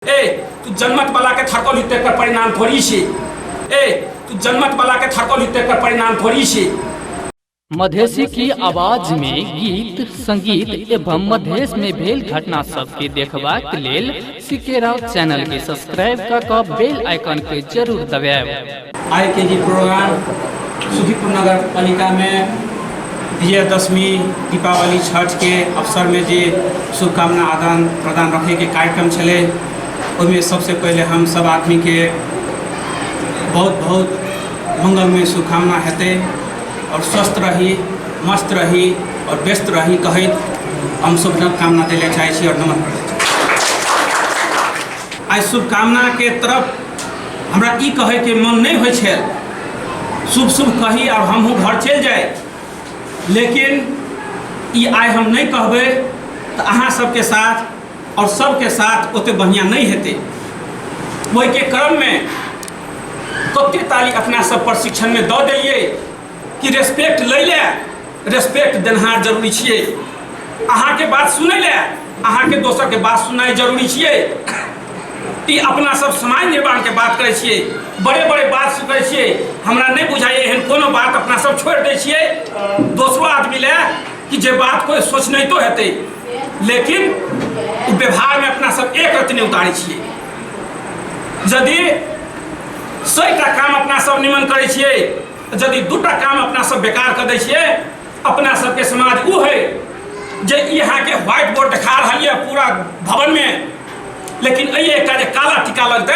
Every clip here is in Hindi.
तू जनमत वाला के थरको लिखते कर परिणाम थोड़ी छे। तू जनमत वाला के थरको लिखते कर परिणाम थोड़ी छे। मधेसी की आवाज में गीत संगीत एवं मधेश में भेल घटना सब के देखबाक लेल सीके राउत चैनल के सब्सक्राइब कर बेल आइकन के जरूर दबाएं। आज के जी प्रोग्राम सुखीपुर नगर पालिका में विजयदशमी दीपावली छठ के अवसर में जे शुभकामना आदान प्रदान रखे के कार्यक्रम चले उसमें सबसे पहले हम सब आदमी के बहुत बहुत मंगलमय शुभकामना हेते और स्वस्थ रही मस्त रही और व्यस्त रही कहत हम शुभकामना दिले चाहे और नमन करे। आज शुभकामना के तरफ हमरा ई कहे के मन नहीं होय छे, शुभ शुभ कही और हमहूँ घर चल जाए, लेकिन ई आइ हम नहीं कहबे तो अहाँ सबके साथ और सबके साथ ओते बढ़िया नहीं हेते। वही के क्रम में कते ताली अपना सब प्रशिक्षण में दऽ देलिए कि रेस्पेक्ट लै ले, रेस्पेक्ट देनहार जरूरी छिए। अहाँ के बात सुनै ले अहाँ के दोसर के बात सुनाई जरूरी छिए। ई अपना सब समाज निर्माण के बात करे छिए, बड़े बड़े बात सुनै छिए, हमरा नहीं बुझाइए एहन कोनो बात अपना सब छोड़ दै छिए दोसरो आदमी ले कि जे बात कोई सोच नहीं तो हेते, लेकिन व्यवहार में अपना सब एक रत्ती नहीं उतारे छिए। यदि 100टा काम अपना सब निमन करे छिए, यदि 2टा काम अपना सब बेकार कर दै छिए, अपना सबके समाज वो है जे यहाँ के व्हाइट बोर्ड दिखा रहा है पूरा भवन में, लेकिन ये एक काला टीका लगते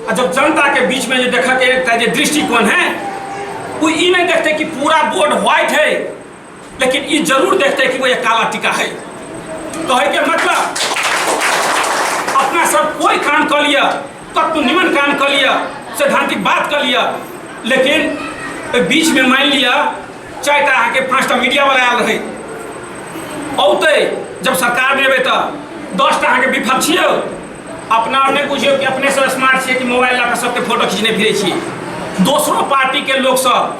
और जब जनता के बीच में जो देखा के एक दृष्टिकोण है वो ये नहीं देखते कि पूरा बोर्ड व्हाइट है, लेकिन ये जरूर देखते कि वो एक काला टीका है। कहे के मतलब अपना सब कोई काम कर लिया, कत निमन काम कर लिया, सैद्धांतिक बात कर लिया, लेकिन बीच में मान लिया 4टा अहाँ के 5टा मीडिया वाला आयल रहे औते जब सरकार में अबे तो 10टा अहाँ के विपक्ष छिए, अपना नहीं बुझियो कि अपने से स्मार्ट छिए कि मोबाइल ला सबके फोटो खींचने फिरे छिए। दोसरो पार्टी के लोग सब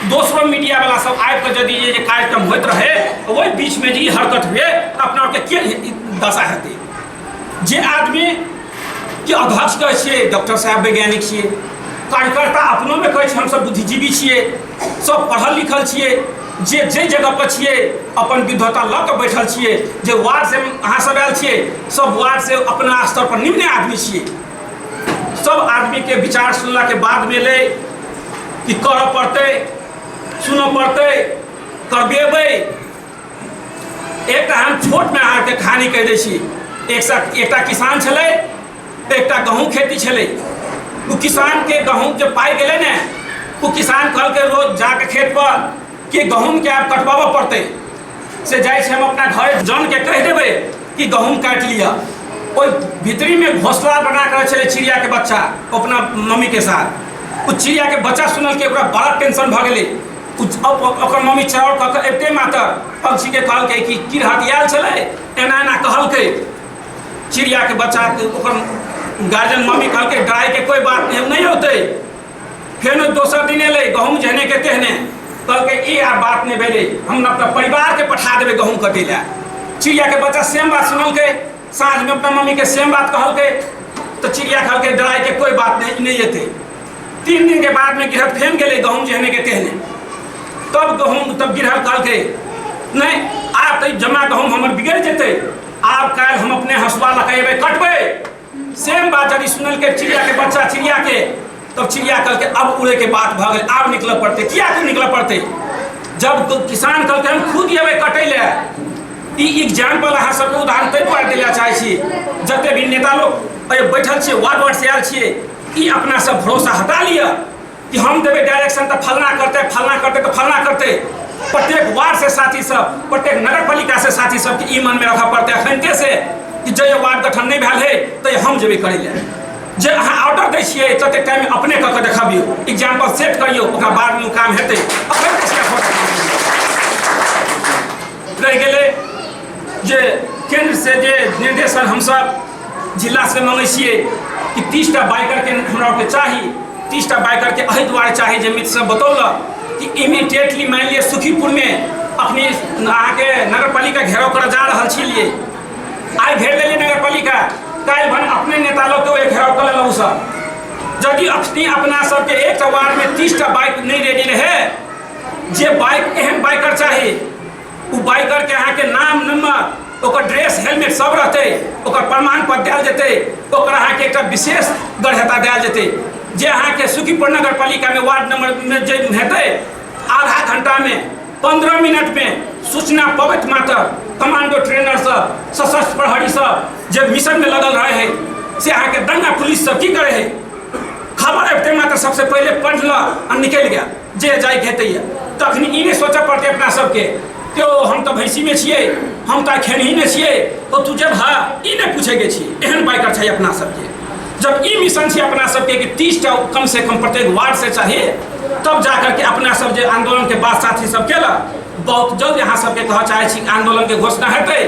दोसरो मीडिया वाला सब आबि के यदि ये कार्यक्रम होते रहे वही बीच में जी हरकत हुए अपना के दशा हेते। जे आदमी के अध्यक्ष कहे छिए डॉक्टर साहब वैज्ञानिक छिए, कार्यकर्ता अपनों में कहे हम सब बुद्धिजीवी छिए, सब पढ़ल लिखल छिए, जे जगह पर छिए अपन विद्वता ल के बैठल छिए, जे वार्ड से अहाँ सब आयल छिए सब वार्ड से अपना स्तर पर निम्न आदमी छिए। सब आदमी के विचार सुनला के बाद में ले कि कर पड़ते सुनो पड़ते करबेबै। एक हम छोट में अहाँ के कहानी कह दै छी। एकटा किसान छलै, एकटा गहूँ खेती छलै। वो किसान के गहूँ जब पाई गए ने वो किसान कल के रोज जाके खेत पर कि गहूँ के आप कटवाबऽ पड़ते से जाए हम अपना घर जन के कह देवे कि गहूँ काट लिया। ओई भीतरी में घोंसला बना कर चले चिड़िया के बच्चा अपना मम्मी के साथ। उस चिड़िया के बच्चा सुनल के बड़ा टेंशन भ गए। मम्मी चौड़ कह एते मातर पंछी के कहल के कि की हथियार चले एना एना कहल के चिड़िया के बच्चा गार्जियन मम्मी कहल के डराई के कोई बात नहीं होते। फिर दोसर दिन अल गहूँ जहने के तेहने कहल के ये बात नहीं भेले, हम अपना परिवार के पठा देवे गहूँ कटे ला। चिड़िया के बच्चा सेम बात सुनल के साँझ में अपना मम्मी के सेम बात कहल के तो चिड़िया कहल के डराई के कोई बात नहीं होते। 3 दिन के बाद में गिरहत फेन गए गहूँ जहने के तेहने, तब गिरहत कहल के नहीं आप तो जमा गहूँ हमर बिगड़ जेते, आप कल हम अपने हंसुआ लगेबे कटबे। सेम बात यदि सुनल के चिड़िया के बच्चा चिड़िया के तब चिड़िया कल के अब उड़े के बात भ गए, अब निकल पड़ते। किया क्यों निकल पड़ते? जब किसान कल के हम खुद ये कटे ले एग्जाम्पल अहाँ सबके उदाहरण तै पर दिला चाहे छी। जते भी नेता लोग बैठल छे वार्ड से आयल छे ई अपना सब भरोसा हटा लिया कि हम देवे डायरेक्शन तो फलना करते तो फलना करते। प्रत्येक वार्ड से साथी सब, प्रत्येक नगर पालिका से साथी सब के ई मन में रखा पड़ते अखनते से कि जे वार्ड गठन नहीं भेल है तो हम जेबे करे ले। जे अहाँ ऑर्डर दै छिए तते टाइम में अपने कऽ के देखाबियो, एग्जाम्पल सेट करियो, ओकरा बाद में काम हेतै। रह गेलै जे केंद्र से जे निर्देशन हम सब जिला से मांगे छिए कि 30टा बाइकर के हमरा के चाहिए। 30टा बाइकर के एहि दुआरे चाहिए जे मित्र सब बतौल कि इमीडिएटली मान लिया सुखीपुर में अपनी अहाँ के नगर पालिका घेराव कर जा रहा छिए। आई घेर लेलिए नगर पालिका काल भन अपने नेता लोग के घेराव कर लेलहुँ सब जदि अखनी अपना सबके एक वार्ड में 30टा बाइक नहीं रेडी रहे जे बाइक एहन बाइकर चाही उ बाइकर के अहाँ के नाम नंबर ओकर ड्रेस हेलमेट सब रहते ओकर प्रमाण पत्र दिया जेते ओकर अहाँ के एक विशेष गढ़ेता दिया जेते जे अहाँ के सुखीपुर नगर पालिका में वार्ड नंबर में जे हेतै आधा घंटा में 15 मिनट में सूचना पबैत मात्र कमांडो ट्रेनर सब सशस्त्र प्रहरी सब जे मिशन में लगल रहे है से अहाँ के दंगा पुलिस सब की करे है खबर अबते मात्र सबसे पहले पढ़ ल और निकल गया जे जाए हेतै तखनी ई नहीं सोचऽ पड़ते अपना सबके क्यों हम तो भैंसी में छिए हम तो खेनही में छिए तो तू जब हाँ ई नहीं पूछे के छिए एहन बाइकर चाहिए अपना सबके जब ई मिशन छै अपना सबके कि 30टा कम से कम प्रत्येक वार्ड से चाहिए तब जाकर के अपना सब जे आंदोलन के बाद साथी सब केला बहुत जल्द यहाँ सबके कह चाहे छी आंदोलन के घोषणा हेतै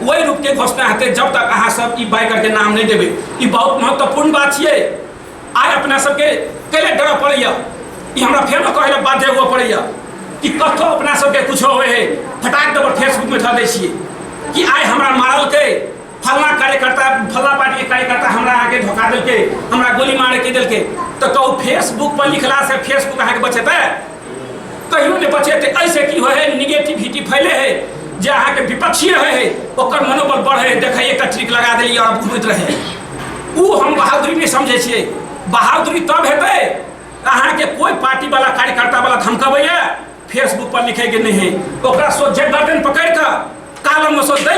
वही रूप के घोषणा हेतै जब तक अहाँ सब ई बाइकर के नाम नहीं देबै ई बहुत महत्वपूर्ण बात छिए आइ अपना सबके कैले डर पड़ैया ई हमरा फेर कहै लए बाध्य हुआ पड़ैया कि कथो अपना सबके कुछ होए है फटाक दबर फेसबुक में धऽ दै छियै कि आइ हमरा मारल के फलना कार्यकर्ता फलना पार्टी के कार्यकर्ता हमरा आके धोखा देलके हमरा गोली मारे के देलके तो कहू फेसबुक पर लिखला से फेसबुक अहाँ के बचेतै कहियो नहीं बचेतै ऐसे की होए है निगेटिविटी फैले है जे अहाँ के विपक्षी रहे है ओकर मनोबल बढ़े है देखै एकटा ट्रिक लगा देलिए और घुमैत रहे उ हम बहादुरी नहीं समझे छियै बहादुरी तब हेतै अहाँ के कोई पार्टी वाला कार्यकर्ता वाला धमकबैया फेसबुक पर लिखे के नहीं है ओकरा सोझे गर्दन पकड़ कर कालम में सोच दै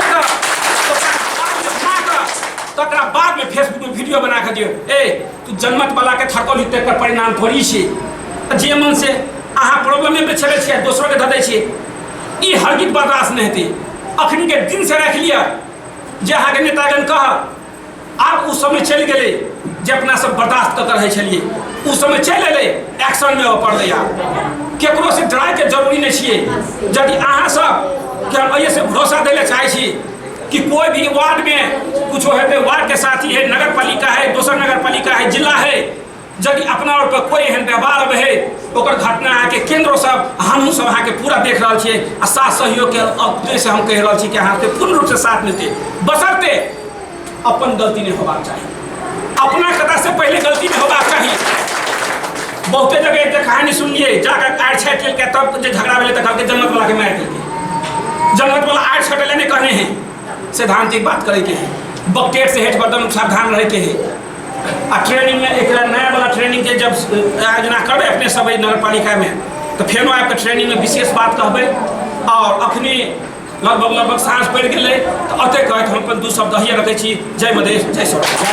तकरा बाद में फेसबुक में वीडियो बना के दियो ए तू जनमत वाला के थरकौली तेकर परिणाम थोड़ी छै जे मन से अहाँ प्रॉब्लम में छले छियै दोसरो के धदै छियै ई हरगिज बर्दाश्त नहीं हेतै अखनी के दिन से रख लिया जे अहाँ के नेतागण कह आब उस समय चल गए जे अपना सब बर्दाश्त कर रहे छलिए उस समय चल अलै एक्शन में पड़लै आब केकरो से डराय के जरूरी नहीं छियै यदि अहाँ सब के हम ऐसे भरोसा दै ले चाहे छी कि कोई भी वार्ड में कुछ है वार्ड के साथी है नगर पालिका है दोसर नगर पालिका है जिला है यदि अपना और पर कोई एहन व्यवहार है ओकर घटना अहाँ के केंद्र सब हमहूँ सब अहाँ के पूरा देख रहा छियै आ साथ सहयोग के उद्देश्य हम कह रहा छी कि अहाँ के पूर्ण रूप से साथ मिलते बशर्ते अपन गलती नहीं होबाक चाहिए अपना कथा से पहले गलती नहीं होबाक चाहिए बहुते जगह एक कहानी सुनिए जाकर आड़ छाट लेके तब जो झगड़ा भेले तक के जनमत वाला के मार देलके जनमत वाला आड़ छाटे नहीं कहने हैं सैद्धांतिक बात करे के है बकटेट से हेठ बर्तन सावधान रहे के है आ ट्रेनिंग में एक नया वाला ट्रेनिंग के जब आयोजना करबे अपने सब नगर पालिका में तो फेनो आपके ट्रेनिंग में विशेष बात कहबे और अखनी लगभग साँझ पड़ गए तो अते कहत हम अपन दू शब्द दहिए रखे छी जय मधेश जय सौराष्ट्र।